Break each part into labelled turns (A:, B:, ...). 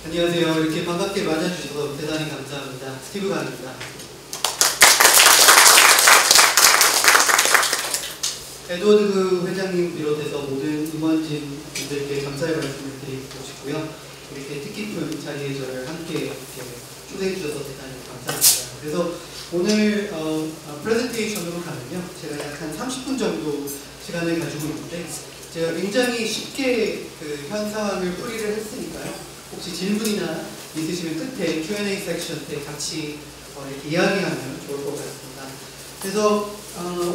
A: 안녕하세요. 이렇게 반갑게 맞아주셔서 대단히 감사합니다. 스티브 강입니다. 에드워드 회장님 비롯해서 모든 임원진 분들께 감사의 말씀을 드리고 싶고요. 이렇게 뜻깊은 자리에 저를 함께 이렇게 초대해 주셔서 대단히 감사합니다. 그래서 오늘 프레젠테이션으로 가면요, 제가 약 한 30분 정도 시간을 가지고 있는데 제가 굉장히 쉽게 현 상황을 풀이를 했으니까요. 혹시 질문이나 있으시면 끝에 Q&A 섹션 때 같이 이렇게 이야기하면 좋을 것 같습니다. 그래서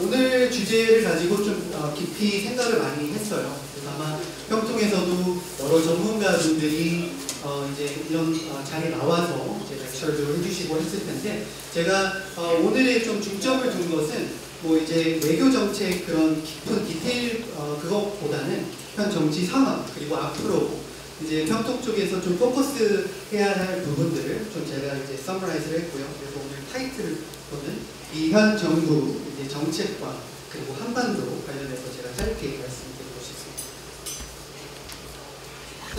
A: 오늘 주제를 가지고 좀 깊이 생각을 많이 했어요. 그래서 아마 평통에서도 여러 전문가분들이 이제 이런 자리에 나와서 이제 렉처를 해주시고 했을 텐데, 제가 오늘의 좀 중점을 둔 것은 뭐 이제 외교 정책 그런 깊은 디테일 그것보다는 현 정치 상황 그리고 앞으로 이제 평통 쪽에서 좀 포커스 해야 할 부분들을 좀 제가 이제 서머라이즈를 했고요. 그래서 오늘 타이틀로는 이 현 정부 이제 정책과 그리고 한반도 관련해서 제가 짧게 말씀드리고 싶습니다.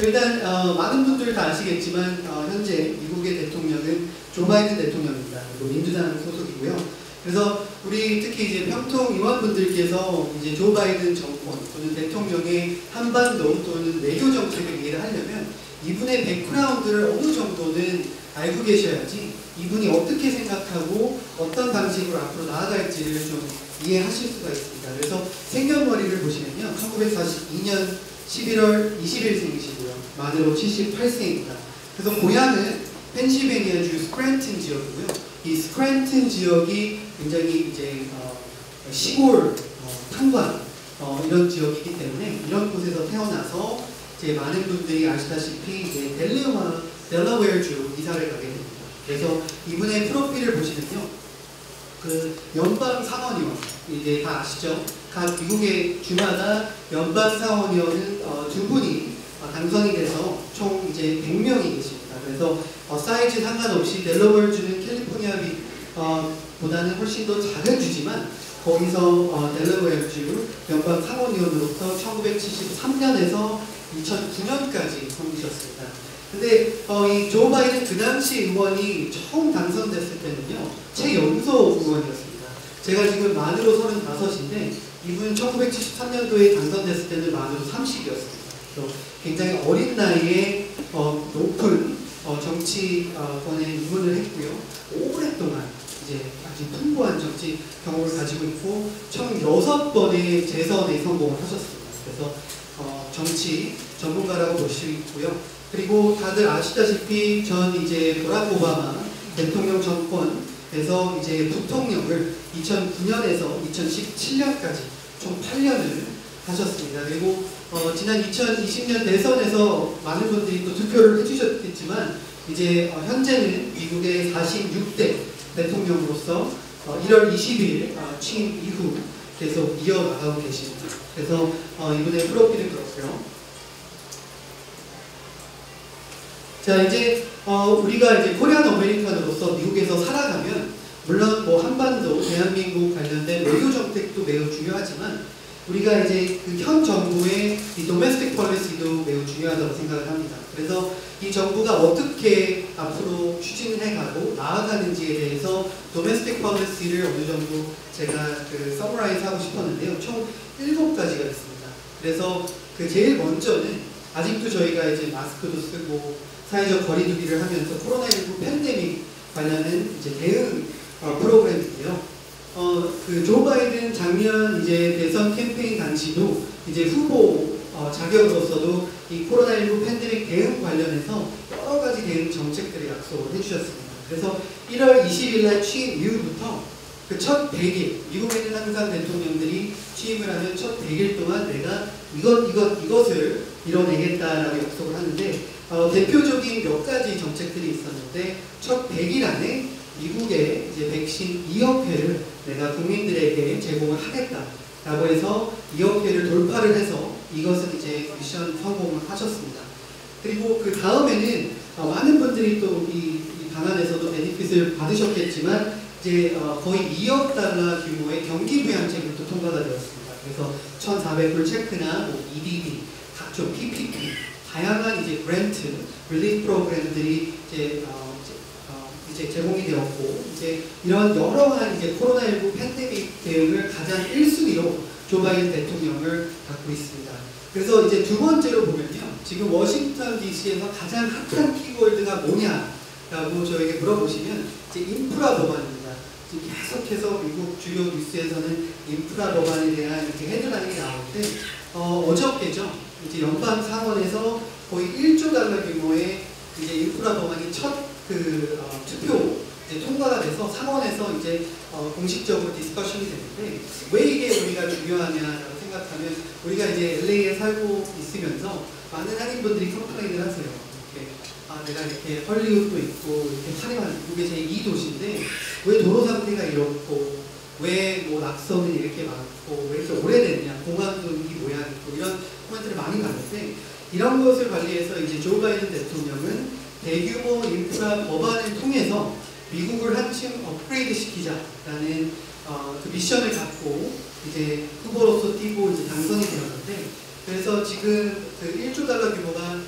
A: 일단 많은 분들 다 아시겠지만 현재 미국의 대통령은 조 바이든 대통령입니다. 그리고 민주당 소속이고요. 그래서 우리 특히 이제 평통 임원분들께서 이제 조 바이든 정권 또는 대통령의 한반도 또는 외교 정책을 이해를 하려면 이분의 백그라운드를 어느 정도는 알고 계셔야지 이분이 어떻게 생각하고 어떤 방식으로 앞으로 나아갈지를 좀 이해하실 수가 있습니다. 그래서 생년월일을 보시면요, 1942년 11월 20일생이시고요. 만으로 78세입니다. 그래서 고향은 펜실베니아주 스크랜튼 지역이고요. 이 스크랜튼 지역이 굉장히 이제 시골, 탄광 이런 지역이기 때문에 이런 곳에서 태어나서 이제 많은 분들이 아시다시피 이제 델러웨어주 이사를 가게 됩니다. 그래서 이분의 프로필을 보시면요, 그 연방 상원의원 이제 다 아시죠? 각 미국의 주마다 연방 상원의원은 두 분이 당선이 돼서 총 이제 100명이 계십니다. 그래서 사이즈 상관없이 델러웨어주는 캘리포니아 보다는 훨씬 더 작은 주지만 거기서 델러웨어주 연방 상원의원으로부터 1973년에서 2009년까지 섬기셨습니다. 근데 이 조 바이든 그 당시 의원이 처음 당선됐을 때는요, 최연소 의원이었습니다. 제가 지금 만으로 35인데 이분은 1973년도에 당선됐을 때는 만으로 30이었습니다. 그래서 굉장히 어린 나이에 높은 정치권에 입문을 했고요. 오랫동안 이제 아주 풍부한 정치 경험을 가지고 있고 총 6번의 재선에 성공을 하셨습니다. 그래서 정치 전문가라고 볼 수 있고요. 그리고 다들 아시다시피 전 이제 버락 오바마 대통령 정권에서 이제 부통령을 2009년에서 2017년까지 총 8년을 하셨습니다. 그리고 지난 2020년 대선에서 많은 분들이 또 투표를 해주셨겠지만 이제 현재는 미국의 46대 대통령으로서 1월 20일 취임 이후 계속 이어나가고 계십니다. 그래서 이분의 프로필은 그렇고요. 자, 이제 우리가 이제 코리안 어메리칸으로서 미국에서 살아가면 물론 뭐 한반도, 대한민국 관련된 외교 정책도 매우 중요하지만 우리가 이제 그 현 정부의 이 도메스틱 폴리시도 매우 중요하다고 생각을 합니다. 그래서 이 정부가 어떻게 앞으로 추진을 해가고 나아가는지에 대해서 도메스틱 폴리시를 어느 정도 제가 서머라이즈 하고 싶었는데요. 총 7가지가 있습니다. 그래서 제일 먼저는 아직도 저희가 이제 마스크도 쓰고 사회적 거리두기를 하면서 코로나19 팬데믹 관련된 이제 대응 프로그램인데요. 조 바이든 작년 이제 대선 캠페인 당시도 이제 후보 자격으로서도 이 코로나19 팬데믹 대응 관련해서 여러 가지 대응 정책들을 약속을 해주셨습니다. 그래서 1월 20일 날 취임 이후부터 그 첫 100일, 미국에는 항상 대통령들이 취임을 하면 첫 100일 동안 내가 이것을 이뤄내겠다라고 약속을 하는데 대표적인 몇 가지 정책들이 있었는데 첫 100일 안에 미국의 이제 백신 2억 회를 내가 국민들에게 제공을 하겠다라고 해서 2억 회를 돌파를 해서 이것은 이제 미션 성공을 하셨습니다. 그리고 그 다음에는 많은 분들이 또 이 방안에서도 베니핏을 받으셨겠지만 이제 거의 2억 달러 규모의 경기 부양책이 또 통과가 되었습니다. 그래서 1,400불 체크나 뭐 EDD, 각종 PPP 다 다양한 이제 그랜트, 릴리프 프로그램들이 이제 제공이 되었고, 이제 이런 여러한 이제 코로나19 팬데믹 대응을 가장 1순위로 조 바이든 대통령을 갖고 있습니다. 그래서 이제 두 번째로 보면요, 지금 워싱턴 DC에서 가장 핫한 키워드가 뭐냐라고 저에게 물어보시면 이제 인프라 법안입니다. 지금 계속해서 미국 주요 뉴스에서는 인프라 법안에 대한 이렇게 헤드라인이 나오는데 어저께죠. 이제 연방 상원에서 거의 1조 달러 규모의 이제 인프라 법안이 첫 투표 이제 통과가 돼서 상원에서 이제 공식적으로 디스커션이 되는데, 왜 이게 우리가 중요하냐라고 생각하면, 우리가 이제 LA에 살고 있으면서 많은 한인분들이 컴플레인을 하세요. 내가 이렇게 헐리우드도 있고 이렇게 화려한 미국의 제2도시인데 왜 도로 상태가 이렇고, 왜 뭐 낙서는 이렇게 많고, 왜 이렇게 오래됐냐, 공항도 이 모양이고, 이런 코멘트를 많이 받는데, 이런 것을 관리해서 이제 조 바이든 대통령은 대규모 인프라 법안을 통해서 미국을 한층 업그레이드 시키자라는 그 미션을 갖고 이제 후보로서 뛰고 이제 당선이 되었는데, 그래서 지금 그 1조 달러 규모가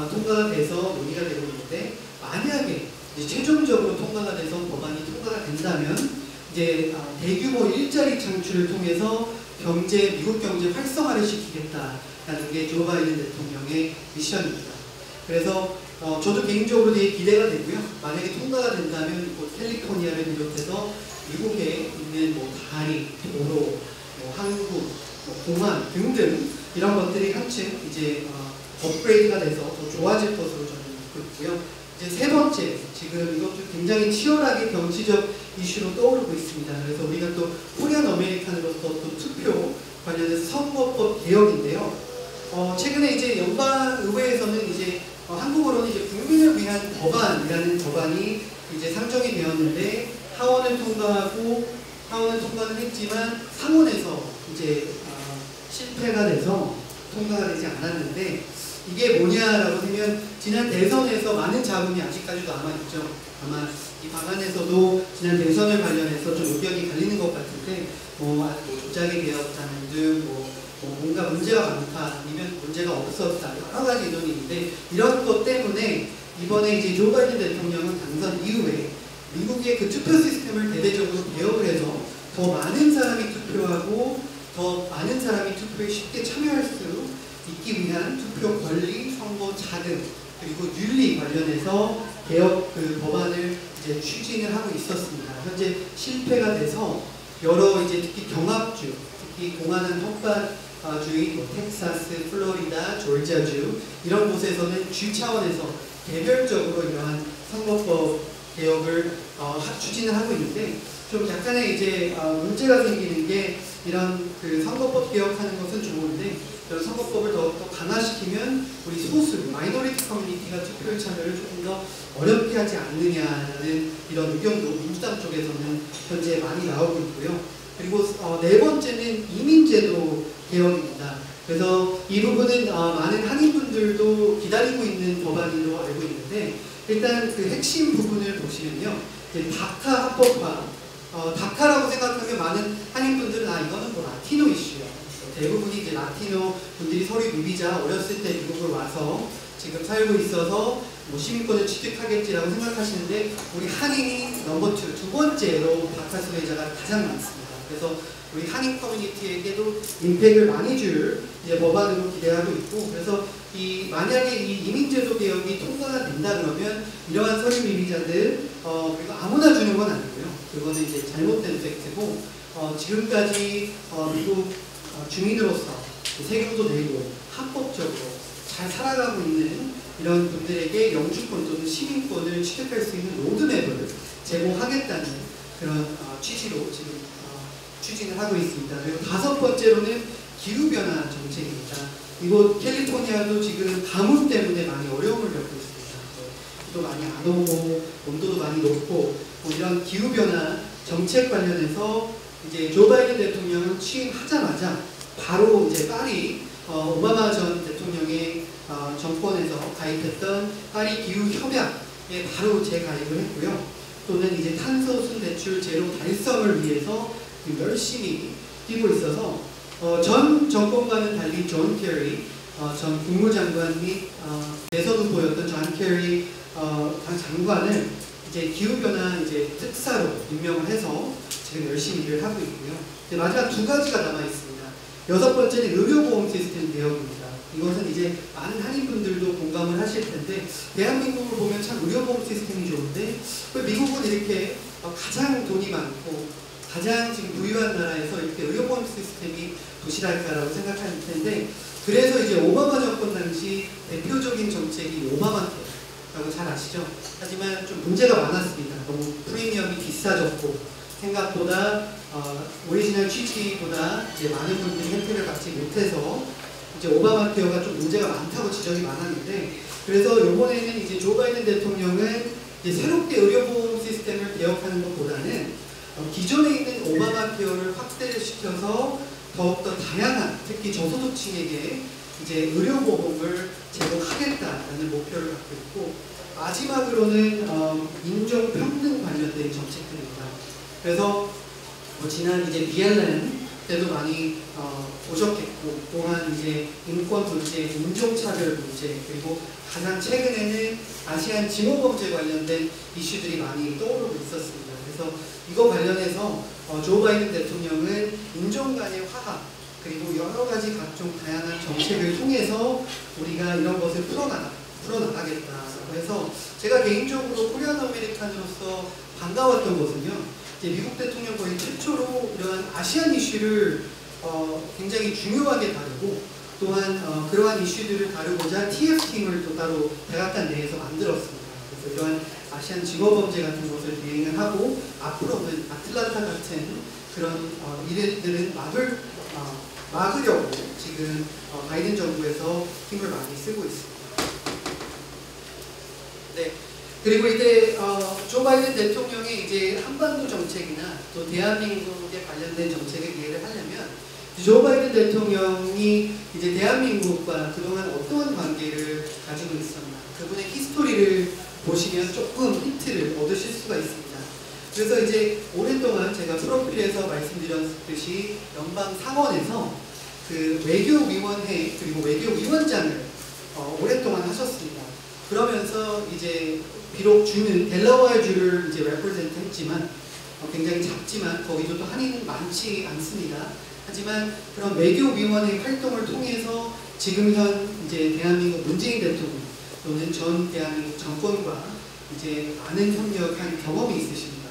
A: 통과가 돼서 논의가 되고 있는데, 만약에 이제 최종적으로 통과가 돼서 법안이 통과가 된다면 이제 대규모 일자리 창출을 통해서 미국 경제 활성화를 시키겠다라는 게 조 바이든 대통령의 미션입니다. 그래서 저도 개인적으로 되게 기대가 되고요. 만약에 통과가 된다면 캘리포니아를 비롯해서 미국에 있는 다리, 도로, 항구, 공항 등등 이런 것들이 한층 이제 업그레이드가 돼서 더 좋아질 것으로 저는 믿고 있고요. 이제 세 번째, 지금 이것도 굉장히 치열하게 정치적 이슈로 떠오르고 있습니다. 그래서 우리가 또 코리안 어메리칸으로서 또 투표 관련해서 선거법 개혁인데요. 최근에 이제 연방의회에서는 이제 한국어로는 이제 국민을 위한 법안이라는 법안이 이제 상정이 되었는데, 하원을 통과는 했지만 상원에서 이제 실패가 돼서 통과가 되지 않았는데, 이게 뭐냐라고 하면 지난 대선에서 많은 자금이 아직까지도 남아있죠. 아마 이 방안에서도 지난 대선을 관련해서 좀 의견이 갈리는 것 같은데, 조작이 되었다는 등 뭔가 문제가 많다, 아니면 문제가 없었다, 여러 가지 의견이 있는데, 이런 것 때문에 이번에 이제 조 바이든 대통령은 당선 이후에 미국의 그 투표 시스템을 대대적으로 개혁을 해서 더 많은 사람이 투표하고 더 많은 사람이 투표에 쉽게 참여할 수 있기 위한 투표 권리, 선거 자금, 그리고 윤리 관련해서 개혁 법안을 이제 추진을 하고 있었습니다. 현재 실패가 돼서 여러 이제 특히 경합주, 특히 공안한 텃밭주인 텍사스, 플로리다, 조지아주 이런 곳에서는 주 차원에서 개별적으로 이러한 선거법 개혁을 추진을 하고 있는데, 좀 약간의 이제 문제가 생기는 게, 이런 그 선거법 개혁하는 것은 좋은데 이런 선거법을 더 강화시키면 우리 소수 마이너리티 커뮤니티가 투표에 참여를 조금 더 어렵게 하지 않느냐라는 이런 의견도 민주당 쪽에서는 현재 많이 나오고 있고요. 그리고 네 번째는 이민제도 개혁입니다. 그래서 이 부분은 많은 한인분들도 기다리고 있는 법안으로 알고 있는데, 일단 그 핵심 부분을 보시면요, 다카 합법화, 다카라고 생각하면 많은 한인분들은 이거는 라티노 이슈야. 대부분이 이제 라티노 분들이 서류 미비자, 어렸을 때 미국을 와서 지금 살고 있어서 시민권을 취득하겠지라고 생각하시는데, 우리 한인이 넘버 2, 두 번째로 다카 수혜자가 가장 많습니다. 그래서 우리 한인 커뮤니티에게도 임팩트를 많이 줄 이제 법안으로 기대하고 있고, 그래서 만약에 이 이민제도 개혁이 통과가 된다 그러면 이러한 서류 미비자들 그리고 아무나 주는 건 아니고요. 그거는 이제 잘못된 팩트고, 지금까지 미국 주민으로서 세금도 내고 합법적으로 잘 살아가고 있는 이런 분들에게 영주권 또는 시민권을 취득할 수 있는 로드맵을 제공하겠다는 그런 취지로 지금 추진을 하고 있습니다. 그리고 다섯 번째로는 기후변화 정책입니다. 이곳 캘리포니아도 지금 가뭄 때문에 많이 어려움을 겪고 있습니다. 비도 많이 안 오고 온도도 많이 높고 이런 기후변화 정책 관련해서 이제 조 바이든 대통령은 취임하자마자 바로 이제 파리 오바마 전 대통령의 정권에서 가입했던 파리 기후 협약에 바로 재가입을 했고요. 또는 이제 탄소순 배출 제로 달성을 위해서 열심히 뛰고 있어서 전 정권과는 달리 존 케리 전 국무장관 및 대선 후보였던 존 케리 장관을 이제 기후변화 이제 특사로 임명을 해서 지금 열심히 일을 하고 있고요. 이제 마지막 두 가지가 남아 있습니다. 여섯 번째는 의료보험 시스템 개혁입니다. 이것은 이제 많은 한인분들도 공감을 하실 텐데, 대한민국을 보면 참 의료보험 시스템이 좋은데 왜 미국은 이렇게 가장 돈이 많고 가장 지금 부유한 나라에서 이렇게 의료보험 시스템이 도실할까라고 생각할 텐데, 그래서 이제 오바마 정권 당시 대표적인 정책이 오바마케어라고 잘 아시죠? 하지만 좀 문제가 많았습니다. 너무 프리미엄이 비싸졌고 생각보다 오리지널 취지보다 이제 많은 분들이 혜택을 받지 못해서 이제 오바마 케어가 좀 문제가 많다고 지적이 많았는데, 그래서 이번에는 이제 조 바이든 대통령은 이제 새롭게 의료보험 시스템을 개혁하는 것보다는 기존에 있는 오바마 케어를 확대를 시켜서 더욱더 다양한, 특히 저소득층에게 이제 의료보험을 제공하겠다라는 목표를 갖고 있고, 마지막으로는 인종평등 관련된 정책들입니다. 그래서 지난 이제 BLM 때도 많이 보셨겠고, 또한 이제 인권 문제, 인종차별 문제, 그리고 가장 최근에는 아시안 징후범죄 관련된 이슈들이 많이 떠오르고 있었습니다. 그래서 이거 관련해서 조 바이든 대통령은 인종 간의 화합, 그리고 여러 가지 각종 다양한 정책을 통해서 우리가 이런 것을 풀어나가겠다라고 해서, 제가 개인적으로 코리안 아메리칸으로서 반가웠던 것은요, 이제 미국 대통령 거의 최초로 이러한 아시안 이슈를 굉장히 중요하게 다루고, 또한 그러한 이슈들을 다루고자 TF팀을 또 따로 백악관 내에서 만들었습니다. 그래서 이러한 아시안 징후범죄 같은 것을 대응을 하고, 앞으로는 아틀란타 같은 그런 일들은 막으려고 지금 바이든 정부에서 힘을 많이 쓰고 있습니다. 네. 그리고 이제 조 바이든 대통령의 이제 한반도 정책이나 또 대한민국에 관련된 정책을 이해를 하려면, 조 바이든 대통령이 이제 대한민국과 그동안 어떠한 관계를 가지고 있었나, 그분의 히스토리를 보시면 조금 힌트를 얻으실 수가 있습니다. 그래서 이제 오랫동안 제가 프로필에서 말씀드렸듯이 연방 상원에서 그 외교위원회 그리고 외교위원장을 오랫동안 하셨습니다. 그러면서 이제 비록 주는 델라웨어 주를 이제 레프레젠트 했지만 굉장히 작지만 거기도 또 한인은 많지 않습니다. 하지만 그런 외교위원회 활동을 통해서 지금 현 이제 대한민국 문재인 대통령 또는 전 대한민국 정권과 이제 많은 협력한 경험이 있으십니다.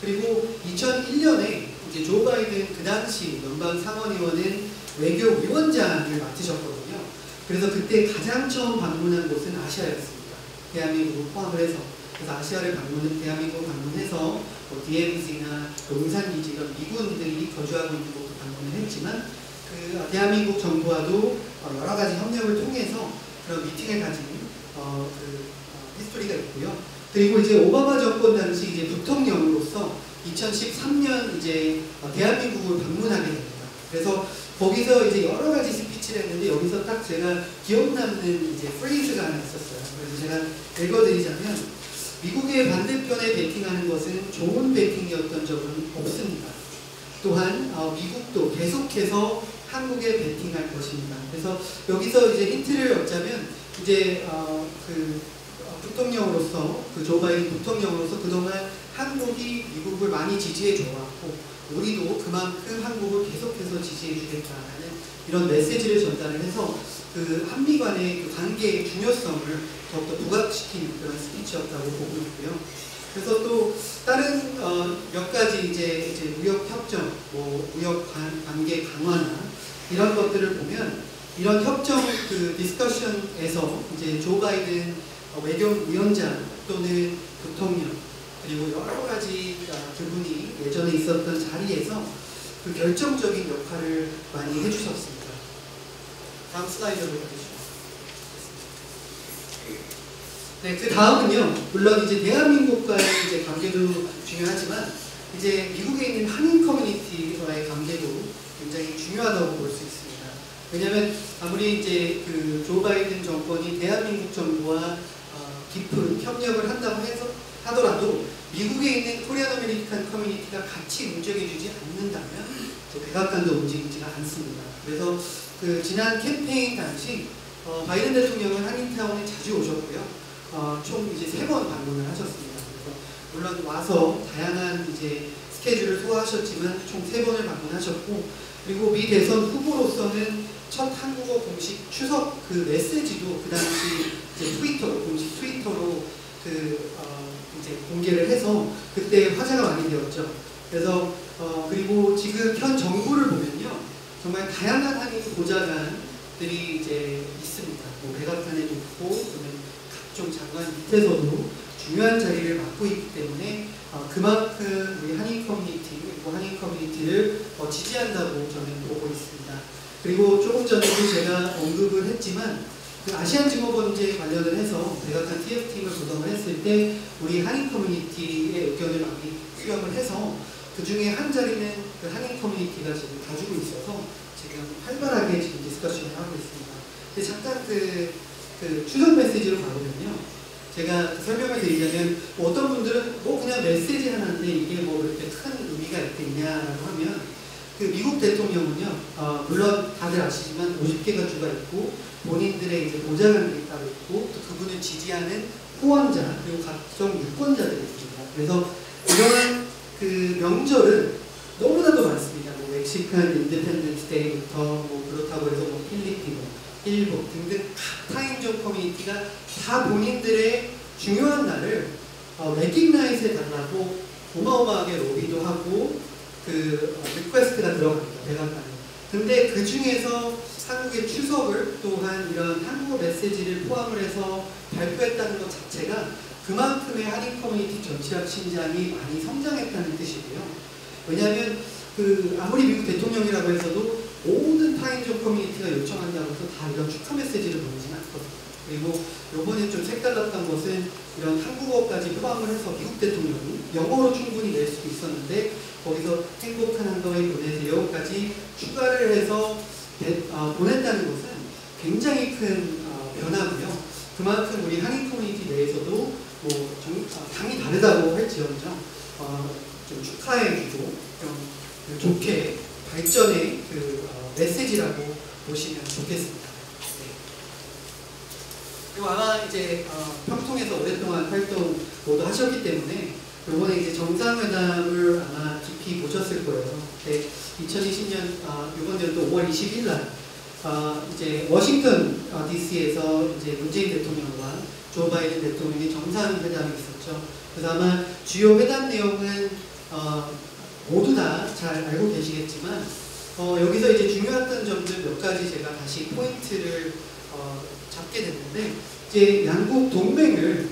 A: 그리고 2001년에 이제 조 바이든 그 당시 연방 상원의원은 외교위원장을 맡으셨거든요. 그래서 그때 가장 처음 방문한 곳은 아시아였습니다. 대한민국을 포함을 해서. 그래서 아시아를 대한민국 방문해서 DMZ나 용산기지 이런 미군들이 거주하고 있는 곳도 방문을 했지만, 그 대한민국 정부와도 여러 가지 협력을 통해서 그런 미팅을 가진 히스토리가 있고요. 그리고 이제 오바마 정권 당시 이제 부통령으로서 2013년 이제 대한민국을 방문하게 됩니다. 그래서 거기서 이제 여러 가지 스피치를 했는데, 여기서 딱 제가 기억 남는 이제 프레이즈가 하나 있었어요. 그래서 제가 읽어드리자면, 미국의 반대편에 베팅하는 것은 좋은 베팅이었던 적은 없습니다. 또한 미국도 계속해서 한국에 베팅할 것입니다. 그래서 여기서 이제 힌트를 얻자면, 이제 부통령으로서, 그 조 바이든 부통령으로서 그동안 한국이 미국을 많이 지지해 줘왔고, 우리도 그만큼 한국을 계속해서 지지해 주겠다는 이런 메시지를 전달을 해서 그 한미 간의 그 관계의 중요성을 더욱더 부각시킨 그런 스피치였다고 보고 있고요. 그래서 또 다른 몇 가지 이제 무역 협정, 무역 관계 강화나 이런 것들을 보면, 이런 협정 그 디스커션에서 이제 조 바이든 외교위원장 또는 부통령, 그리고 여러 가지 그분이 예전에 있었던 자리에서 그 결정적인 역할을 많이 해주셨습니다. 다음 슬라이드로 가주시죠. 네, 그 다음은요, 물론 이제 대한민국과의 이제 관계도 중요하지만, 이제 미국에 있는 한인 커뮤니티와의 관계도 굉장히 중요하다고 볼 수 있습니다. 왜냐하면 아무리 이제 그 조 바이든 정권이 대한민국 정부와 깊은 협력을 한다고 하더라도 미국에 있는 코리안 아메리칸 커뮤니티가 같이 움직여주지 않는다면 백악관도 움직이지가 않습니다. 그래서 그 지난 캠페인 당시 바이든 대통령은 한인타운에 자주 오셨고요. 총 이제 3번 방문을 하셨습니다. 그래서 물론 와서 다양한 이제 스케줄을 소화하셨지만 총 3번을 방문하셨고, 그리고 미 대선 후보로서는 첫 한국어 공식 추석 그 메시지도 그 당시 이제 트위터로, 공식 트위터로 이제 공개를 해서 그때 화제가 많이 되었죠. 그래서 그리고 지금 현 정부를 보면요, 정말 다양한 한인 보좌관들이 이제 있습니다. 뭐 백악관에도 있고, 또는 각종 장관 밑에서도 중요한 자리를 맡고 있기 때문에 그만큼 우리 한인 커뮤니티, 그리고 한인 커뮤니티를 지지한다고 저는 보고 있습니다. 그리고 조금 전에도 제가 언급을 했지만 그 아시안 증오범죄 관련을 해서 백악관 TF팀을 구성을 했을 때 우리 한인 커뮤니티의 의견을 많이 수렴을 해서 그 중에 한 자리는 그 한인 커뮤니티가 지금 가지고 있어서 지금 활발하게 지금 디스커션을 하고 있습니다. 근데 잠깐 그 추석 메시지로 가보면요, 제가 설명을 드리자면 어떤 분들은 그냥 메시지 하나인데 이게 그렇게 큰 의미가 있겠냐라고 하면, 그 미국 대통령은요, 물론 다들 아시지만 50개가 주가 있고 본인들의 이제 보좌관들이 따로 있고, 또 그분을 지지하는 후원자, 그리고 각종 유권자들이 있습니다. 그래서 이런 그 명절은 너무나도 많습니다. 멕시칸 인디펜던스 데이부터 그렇다고 해서 필리핀, 일본 등등 각 타인종 커뮤니티가 다 본인들의 중요한 날을 레기나이즈 해달라고 어마어마하게 로비도 하고 리퀘스트가 들어갑니다. 백악관에. 근데 그 중에서 한국의 추석을 또한 이런 한국어 메시지를 포함을 해서 발표했다는 것 자체가 그만큼의 한인 커뮤니티 정치학 신장이 많이 성장했다는 뜻이고요. 왜냐하면 아무리 미국 대통령이라고 해서도 모든 타인종 커뮤니티가 요청한다고 해서 다 이런 축하 메시지를 보내지는 않거든요. 그리고 요번에 좀 색달랐던 것은 이런 한국어까지 포함을 해서 미국 대통령이 영어로 충분히 낼 수도 있었는데 거기서 행복한 한가위 보내세요까지 추가를 해서 보냈다는 것은 굉장히 큰 변화고요. 그만큼 우리 한인 커뮤니티 내에서도 당이 다르다고 할지언정 좀 축하해주고 좀 좋게 발전의 메시지라고 보시면 좋겠습니다. 네. 그리고 아마 이제 평통에서 오랫동안 활동 모두 하셨기 때문에 이번에 이제 정상회담을 아마 깊이 보셨을 거예요. 네, 2020년 이번 또 5월 20일 날 이제 워싱턴 DC에서 이제 문재인 대통령과 조 바이든 대통령의 정상회담이 있었죠. 그래서 아마 주요 회담 내용은 모두 다 잘 알고 계시겠지만 여기서 이제 중요했던 점들 몇 가지 제가 다시 포인트를 잡게 됐는데, 이제 양국 동맹을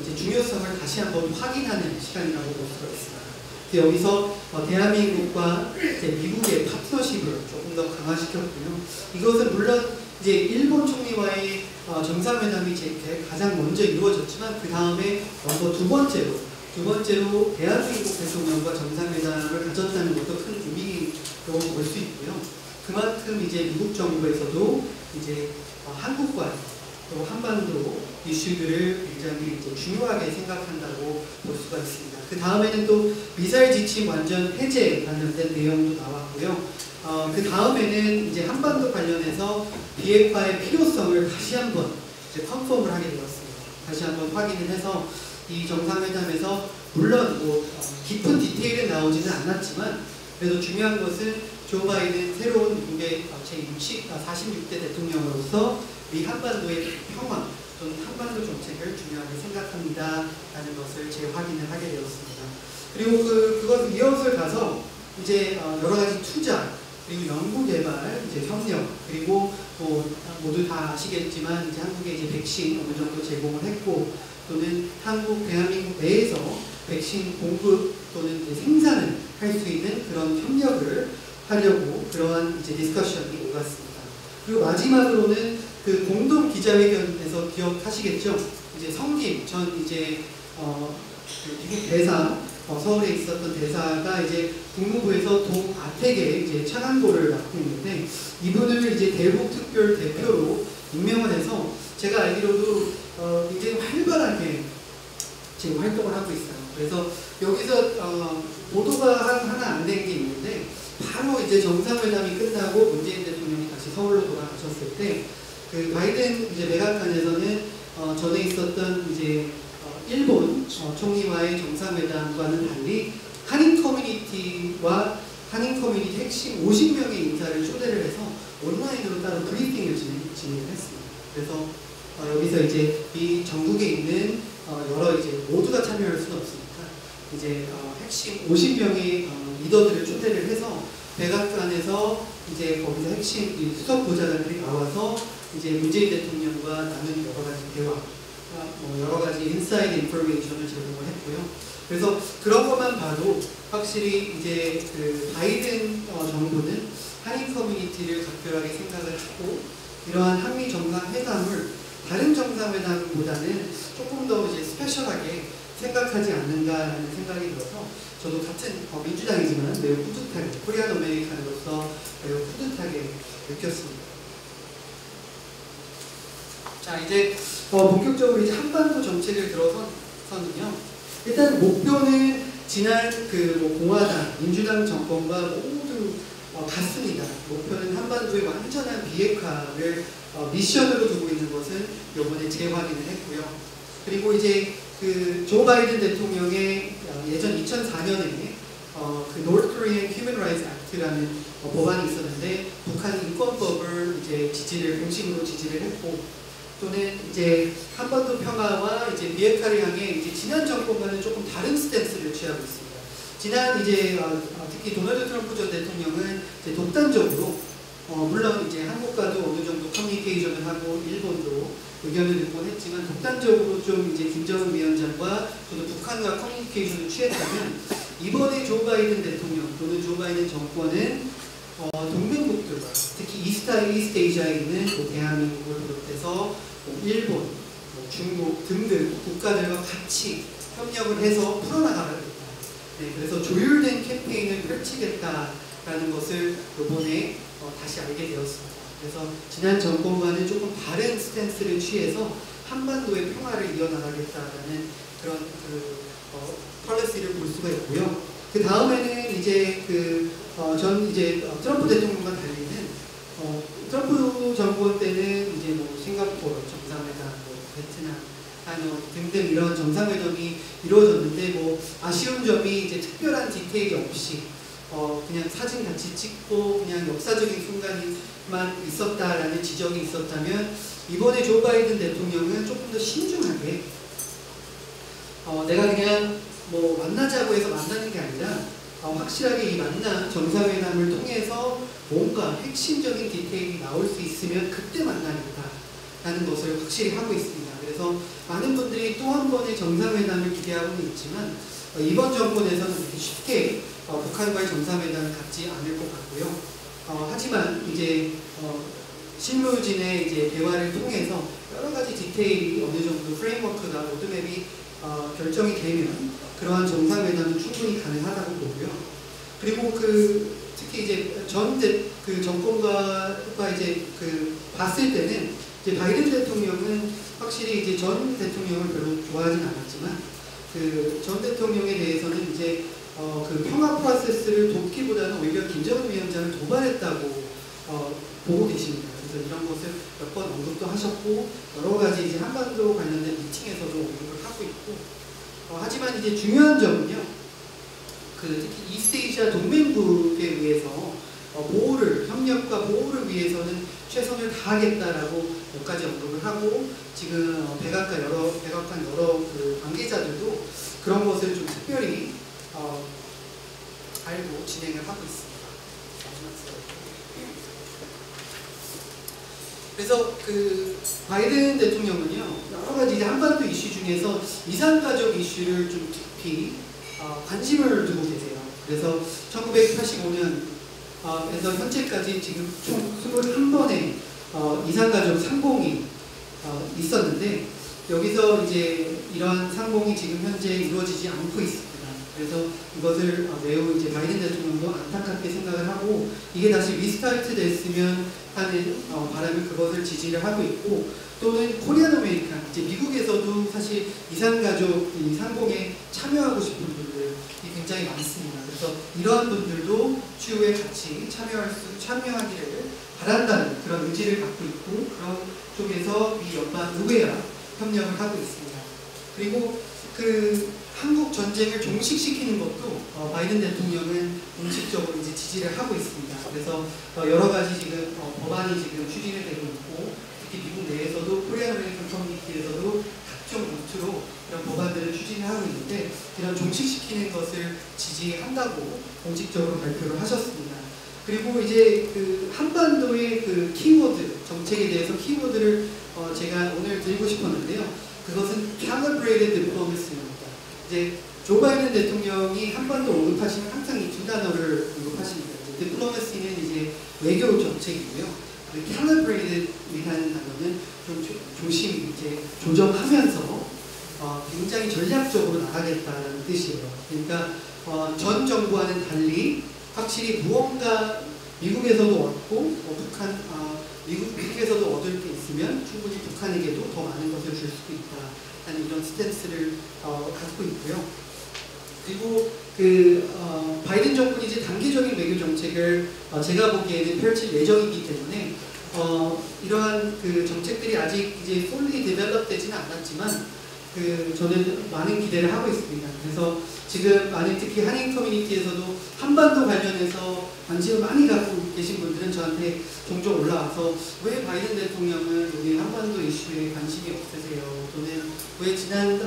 A: 이제 중요성을 다시 한번 확인하는 시간이라고 볼 수가 있습니다. 여기서 대한민국과 이제 미국의 파트너십을 조금 더 강화시켰고요. 이것은 물론 이제 일본 총리와의 정상회담이 가장 먼저 이루어졌지만 그 다음에 두 번째로 대한민국 대통령과 정상회담을 가졌다는 것도 큰 의미로 볼 수 있고요. 그만큼 이제 미국 정부에서도 이제 한국과 또 한반도 이슈들을 굉장히 이제 중요하게 생각한다고 볼 수가 있습니다. 그 다음에는 또 미사일 지침 완전 해제 관련된 내용도 나왔고요. 그 다음에는 이제 한반도 관련해서 비핵화의 필요성을 다시 한번 이제 컨펌을 하게 되었습니다. 다시 한번 확인을 해서 이 정상회담에서 물론 깊은 디테일은 나오지는 않았지만 그래도 중요한 것은 조 바이든 새로운 미국의 제46대 대통령으로서 미 한반도의 평화 또는 한반도 정책을 중요하게 생각합니다 라는 것을 재확인을 하게 되었습니다. 그리고 그것을 이어서 가서 이제 여러 가지 투자, 그리고 연구개발, 이제 협력, 그리고 모두 다 아시겠지만 이제 한국에 이제 백신 어느 정도 제공을 했고, 또는 대한민국 내에서 백신 공급 또는 이제 생산을 할 수 있는 그런 협력을 하려고 그러한 이제 디스커션이 오갔습니다. 그리고 마지막으로는 그 공동 기자회견에서 기억하시겠죠? 이제 성김 전 이제 미국 대사, 서울에 있었던 대사가 이제 국무부에서 동아태계 이제 차관보를 맡고 있는데, 이분을 이제 대북특별 대표로 임명을 해서 제가 알기로도 굉장히 활발하게 지금 활동을 하고 있어요. 그래서 여기서 보도가 하나 안 된 게 있는데, 바로 이제 정상회담이 끝나고 문재인 대통령이 다시 서울로 돌아가셨을 때 그 바이든 이제 백악관에서는 전에 있었던 이제 일본 총리와의 정상회담과는 달리 한인 커뮤니티와 한인 커뮤니티 핵심 50명의 인사를 초대를 해서 온라인으로 따로 브리핑을 진행을 했습니다. 그래서 여기서 이제 이 전국에 있는 여러 이제 모두가 참여할 수는 없으니까 이제 핵심 50명의 리더들을 초대를 해서 백악관에서 이제 거기서 핵심 수석 보좌관들이 나와서 이제 문재인 대통령과 나눈 여러 가지 대화, 여러 가지 인사이드 인포메이션을 제공을 했고요. 그래서 그런 것만 봐도 확실히 이제 그 바이든 정부는 한인 커뮤니티를 각별하게 생각을 하고 이러한 한미 정상회담을 다른 정상회담보다는 조금 더 이제 스페셜하게 생각하지 않는가라는 생각이 들어서 저도 같은 민주당이지만 매우 뿌듯하게 코리안 아메리칸으로서 매우 뿌듯하게 느꼈습니다. 자 이제 본격적으로 이제 한반도 정책을 들어서는요. 일단 목표는 지난 그 공화당, 민주당 정권과 모두 같습니다. 목표는 한반도의 완전한 비핵화를 미션으로 두고 있는 것은 이번에 재확인을 했고요. 그리고 이제 그 조 바이든 대통령의 예전 2004년에 그 North Korean Human Rights Act라는 법안이 있었는데 북한 인권법을 이제 공식으로 지지를 했고 또는 이제 한반도 평화와 이제 비핵화를 향해 이제 지난 정권과는 조금 다른 스탠스를 취하고 있습니다. 지난 이제 특히 도널드 트럼프 전 대통령은 이제 독단적으로 물론 이제 한국과도 어느 정도 커뮤니케이션을 하고 일본도 의견을 듣곤 했지만 독단적으로 좀 이제 김정은 위원장과 또는 북한과 커뮤니케이션을 취했다면 이번에 조 바이든 대통령 또는 조 바이든 정권은 동맹국들과 특히 이스트 에이시아에 있는 대한민국을 비롯해서 일본, 중국 등등 국가들과 같이 협력을 해서 풀어나가겠다. 네, 그래서 조율된 캠페인을 펼치겠다라는 것을 이번에 다시 알게 되었습니다. 그래서 지난 정권과는 조금 다른 스탠스를 취해서 한반도의 평화를 이어나가겠다라는 그런 폴리시를 볼 수가 있고요. 그 다음에는 이제 트럼프 대통령과 달리는 트럼프 정권 때는 이제 싱가포르 정상회담, 베트남, 하노이 등등 이런 정상회담이 이루어졌는데 아쉬운 점이 이제 특별한 디테일이 없이 그냥 사진 같이 찍고 그냥 역사적인 순간만 있었다라는 지적이 있었다면 이번에 조 바이든 대통령은 조금 더 신중하게 내가 그냥 만나자고 해서 만나는 게 아니라 확실하게 이 정상회담을 통해서 뭔가 핵심적인 디테일이 나올 수 있으면 그때 만나겠다라는 것을 확실히 하고 있습니다. 그래서 많은 분들이 또 한 번의 정상회담을 기대하고는 있지만 이번 정권에서는 그렇게 쉽게 북한과의 정상회담을 갖지 않을 것 같고요. 하지만 이제 실무진의 이제 대화를 통해서 여러 가지 디테일이 어느 정도 프레임워크가 로드맵이 결정이 되면 그러한 정상회담은 충분히 가능하다고 보고요. 그리고 특히 이제 정권과 이제 봤을 때는 이제 바이든 대통령은 확실히 이제 전 대통령을 별로 좋아하진 않았지만 전 대통령에 대해서는 이제 평화 프로세스를 돕기보다는 오히려 김정은 위원장을 도발했다고 보고 계십니다. 그래서 이런 것을 몇 번 언급도 하셨고 여러 가지 이제 한반도 관련된 미팅에서도 언급을 하고 있고 하지만 이제 중요한 점은요. 특히 이스트에이시아 동맹국에 의해서 협력과 보호를 위해서는 최선을 다하겠다라고 몇 가지 언급을 하고 지금 백악관 여러 관계자들도 그런 것을 좀 특별히 알고 진행을 하고 있습니다. 그래서 바이든 대통령은요 여러 가지 이제 한반도 이슈 중에서 이산가족 이슈를 좀 깊이 관심을 두고 계세요. 그래서 1985년에서 현재까지 지금 총 21번의 이산가족 상봉이 있었는데 여기서 이제 이러한 상봉이 지금 현재 이루어지지 않고 있습니다. 그래서 이것을 매우 이제 바이든 대통령도 안타깝게 생각을 하고 이게 다시 리스타트 됐으면 하는 바람을 그것을 지지를 하고 있고 또는 코리안 아메리칸 이제 미국에서도 사실 이산가족 이 상봉에 참여하고 싶은 분들이 굉장히 많습니다. 그래서 이러한 분들도 추후에 같이 참여하기를 바란다는 그런 의지를 갖고 있고 그런 쪽에서 미 연방 의회와 협력을 하고 있습니다. 그리고 그 한국 전쟁을 종식시키는 것도 바이든 대통령은 공식적으로 이제 지지를 하고 있습니다. 그래서 여러 가지 지금 법안이 지금 추진이 되고 있고 특히 미국 내에서도 코리안 아메리칸 커뮤니티에서도 각종 루트로 이런 법안들을 추진하고 있는데 이런 종식시키는 것을 지지한다고 공식적으로 발표를 하셨습니다. 그리고 이제 그 한반도의 그 키워드 정책에 대해서 키워드를 제가 오늘 드리고 싶었는데요. 그것은 calibrated diplomacy입니다. 이제 조 바이든 대통령이 한반도 언급하시면 항상 이 두 단어를 언급하십니다. diplomacy는 이제 외교 정책이고요. calibrated이라는 단어는 좀 조심히 이제 조정하면서 굉장히 전략적으로 나가겠다는 뜻이에요. 그러니까 전 정부와는 달리 확실히 무언가 미국에서도 얻고 미국에서도 얻을 게 있으면 충분히 북한에게도 더 많은 것을 줄 수도 있다 하는 이런 스탠스를 갖고 있고요. 그리고 바이든 정부는 이제 단기적인 외교 정책을 제가 보기에는 펼칠 예정이기 때문에 이러한 그 정책들이 아직 이제 fully develop 되지는 않았지만 저는 많은 기대를 하고 있습니다. 그래서 지금 많은 특히 한인 커뮤니티에서도 한반도 관련해서 관심을 많이 갖고 계신 분들은 저한테 종종 올라와서 왜 바이든 대통령은 우리 한반도 이슈에 관심이 없으세요? 또는 왜 지난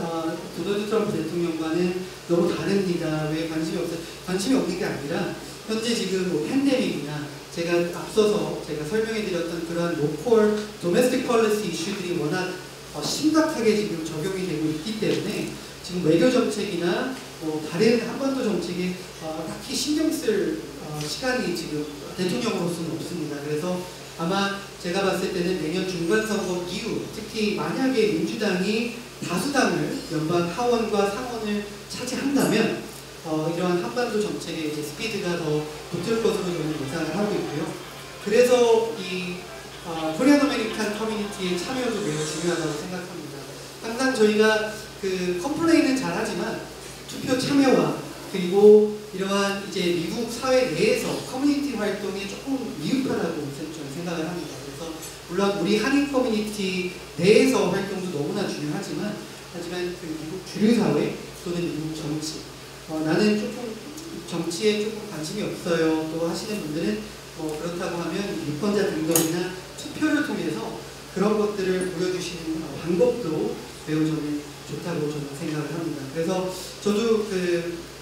A: 도널드 트럼프 대통령과는 너무 다릅니다. 왜 관심이 없어요? 관심이 없는 게 아니라 현재 지금 뭐 팬데믹이나 제가 앞서서 제가 설명해드렸던 그러한 로컬 도메스틱 폴리시 이슈들이 워낙 심각하게 지금 적용이 되고 있기 때문에 지금 외교 정책이나 다른 한반도 정책에 딱히 신경 쓸 시간이 지금 대통령으로서는 없습니다. 그래서 아마 제가 봤을 때는 내년 중간 선거 이후 특히 만약에 민주당이 다수당을 연방 하원과 상원을 차지한다면 이러한 한반도 정책의 이제 스피드가 더 붙을 것으로 저는 예상을 하고 있고요. 그래서 이 코리안 아메리칸 커뮤니티의 참여도 매우 중요하다고 생각합니다. 항상 저희가 컴플레인은 잘하지만 투표 참여와 그리고 이러한 이제 미국 사회 내에서 커뮤니티 활동이 조금 미흡하다고 저는 생각을 합니다. 그래서 물론 우리 한인 커뮤니티 내에서 활동도 너무나 중요하지만 미국 주류 사회 또는 미국 정치 나는 조금 정치에 조금 관심이 없어요 또 하시는 분들은 그렇다고 하면 유권자 등록이나 투표를 통해서 그런 것들을 보여주시는 방법도 매우 저는 좋다고 저는 생각을 합니다. 그래서 저도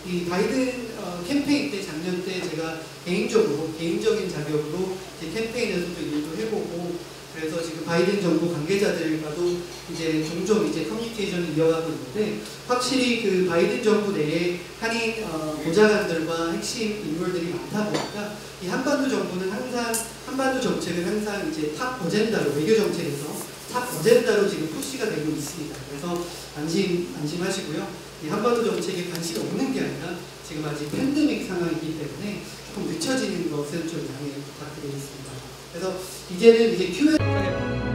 A: 이 바이든 캠페인 때 작년 때 제가 개인적인 자격으로 캠페인에서도 일도 해보고 그래서 지금 바이든 정부 관계자들과도 이제 종종 이제 커뮤니케이션을 이어가고 있는데 확실히 바이든 정부 내에 한인 보좌관들과 핵심 인물들이 많다 보니까 이 한반도 정부는 항상 한반도 정책을 항상 이제 탑 어젠다로 외교 정책에서 탑 어젠다로 지금 푸시가 되고 있습니다. 그래서 안심하시고요. 이 한반도 정책에 관심이 없는 게 아니라 지금 아직 팬데믹 상황이기 때문에 조금 늦춰지는 것은 좀 양해 부탁드리겠습니다. 그래서 이제는 Q&A